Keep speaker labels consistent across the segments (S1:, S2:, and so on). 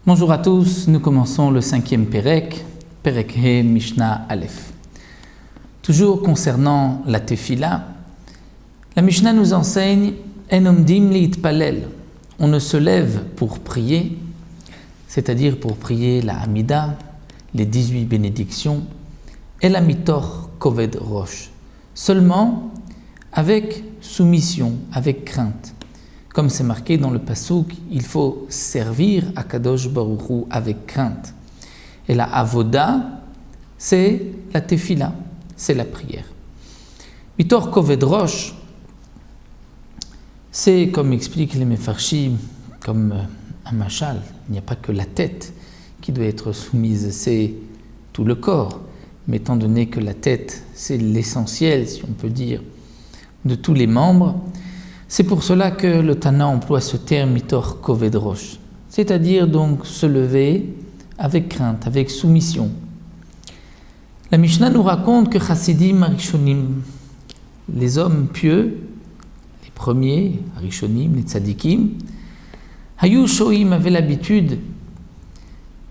S1: Bonjour à tous, nous commençons le 5e Perek, Perek He Mishnah Aleph. Toujours concernant la Tefila, la Mishnah nous enseigne En omdim liitpalel. On ne se lève pour prier, c'est-à-dire pour prier la Hamida, les 18 bénédictions, et la mitor koved rosh, seulement avec soumission, avec crainte. Comme c'est marqué dans le Passouk, il faut servir Akadosh Baruch Hu avec crainte. Et la avoda, c'est la tefila, c'est la prière. Mitor koved rosh, c'est comme expliquent les Mefarshim, comme un machal, il n'y a pas que la tête qui doit être soumise, c'est tout le corps. Mais étant donné que la tête, c'est l'essentiel, si on peut dire, de tous les membres, c'est pour cela que le Tana emploie ce terme mitor koved rosh, c'est-à-dire donc se lever avec crainte, avec soumission. La Mishnah nous raconte que Chassidim Arishonim, les hommes pieux, les premiers, Arishonim, les tzadikim, Hayu Shoim avaient l'habitude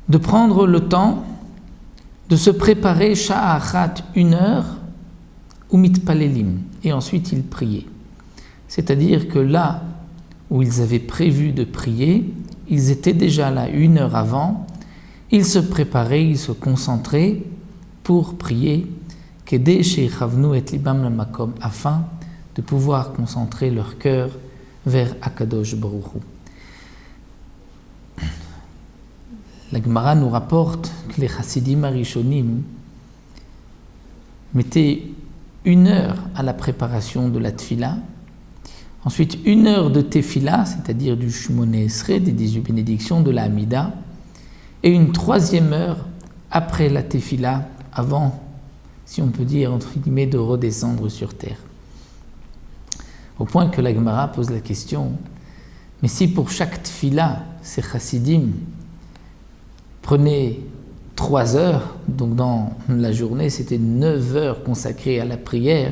S1: de prendre le temps de se préparer sha'achat, 1 heure, ou mitpalelim, et ensuite ils priaient. C'est-à-dire que là où ils avaient prévu de prier, ils étaient déjà là 1 heure avant, ils se préparaient, ils se concentraient pour prier, kedei sheichavnu et libam lamakom, afin de pouvoir concentrer leur cœur vers Akadosh Baruch Hu. La Gemara nous rapporte que les Chassidim Arishonim mettaient 1 heure à la préparation de la Tfila, ensuite 1 heure de Tefila, c'est-à-dire du Shmoneh Esrei, des 18 bénédictions de la Hamida, et une 3e heure après la Tefila, avant, si on peut dire, entre guillemets, de redescendre sur terre. Au point que la Gemara pose la question, mais si pour chaque Tefila, ces Chassidim prenaient 3 heures, donc dans la journée, c'était 9 heures consacrées à la prière,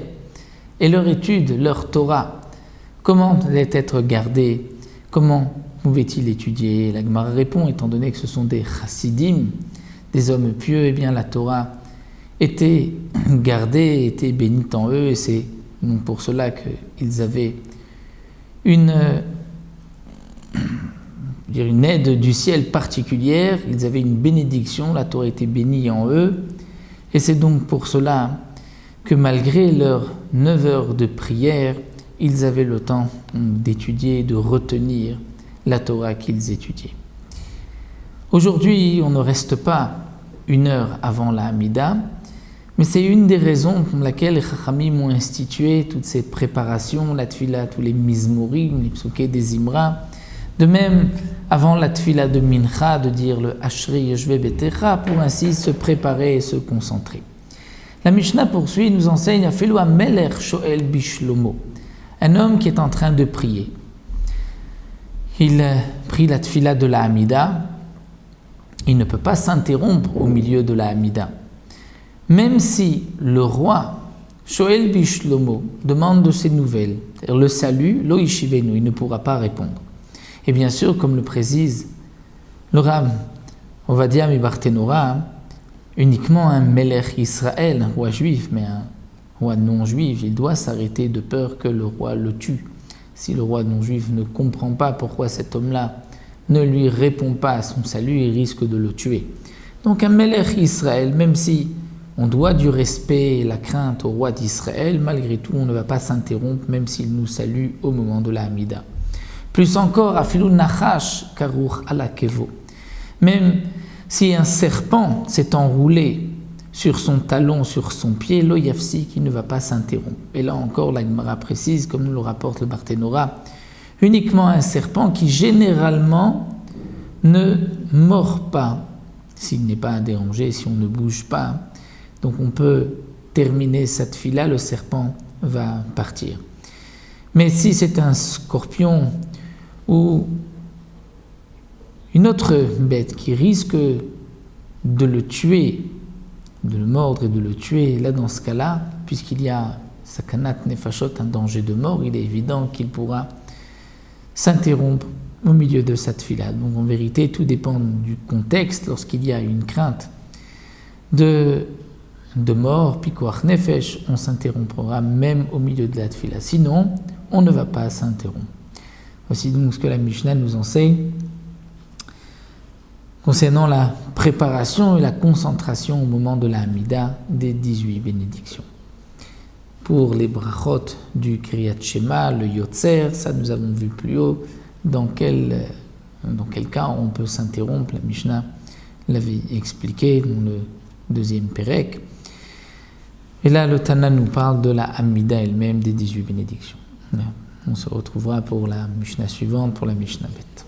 S1: et leur étude, leur Torah, comment allait être gardé? Comment pouvait-il étudier? La Gemara répond, étant donné que ce sont des chassidim, des hommes pieux, eh bien la Torah était gardée, était bénite en eux, et c'est donc pour cela qu'ils avaient une aide du ciel particulière, ils avaient une bénédiction, la Torah était bénie en eux, et c'est donc pour cela que malgré leurs 9 heures de prière, ils avaient le temps d'étudier, de retenir la Torah qu'ils étudiaient. Aujourd'hui, on ne reste pas 1 heure avant la Hamida, mais c'est une des raisons pour laquelle les Chachamim ont institué toutes ces préparations, la Tfila, tous les Mizmorim, les Psukei des Imra. De même, avant la Tfila de Mincha, de dire le Ashri Yeshve Betecha, pour ainsi se préparer et se concentrer. La Mishnah poursuit, nous enseigne Afelu Ameler Shoel Bishlomo, un homme qui est en train de prier. Il prie la Tfila de la Hamida, il ne peut pas s'interrompre au milieu de la Hamida. Même si le roi, Shoel Bishlomo, demande de ses nouvelles, le salut, Lo Yishivenu, il ne pourra pas répondre. Et bien sûr, comme le précise le Rav Ovadia Mibartenora, uniquement un Melech Israël, un roi juif, mais un roi non-juif, il doit s'arrêter de peur que le roi le tue. Si le roi non-juif ne comprend pas pourquoi cet homme-là ne lui répond pas à son salut, il risque de le tuer. Donc un Melech Israël, même si on doit du respect et la crainte au roi d'Israël, malgré tout, on ne va pas s'interrompre, même s'il nous salue au moment de la Hamida. Plus encore, Afilu Nachash Karuch ala Kevo. Même si un serpent s'est enroulé sur son talon, sur son pied, lo yafsi, qui ne va pas s'interrompre. Et là encore, la Gemara précise, comme nous le rapporte le Barthénora, uniquement un serpent qui généralement ne mord pas, s'il n'est pas dérangé, si on ne bouge pas. Donc on peut terminer cette fila, le serpent va partir. Mais si c'est un scorpion ou une autre bête qui risque de le tuer, de le mordre et de le tuer, là dans ce cas-là, puisqu'il y a sakanat nefashot, un danger de mort, il est évident qu'il pourra s'interrompre au milieu de sa tfila. Donc en vérité, tout dépend du contexte. Lorsqu'il y a une crainte de mort, pikuach nefesh, on s'interrompra même au milieu de la tfila. Sinon, on ne va pas s'interrompre. Voici donc ce que la Mishnah nous enseigne concernant la préparation et la concentration au moment de la Hamida des 18 bénédictions. Pour les brachot du Kriyat Shema, le Yotzer, ça nous avons vu plus haut, dans quel cas on peut s'interrompre. La Mishnah l'avait expliqué dans le deuxième Pérek. Et là, le Tana nous parle de la Hamida elle-même des 18 bénédictions. On se retrouvera pour la Mishnah suivante, pour la Mishnah Bet.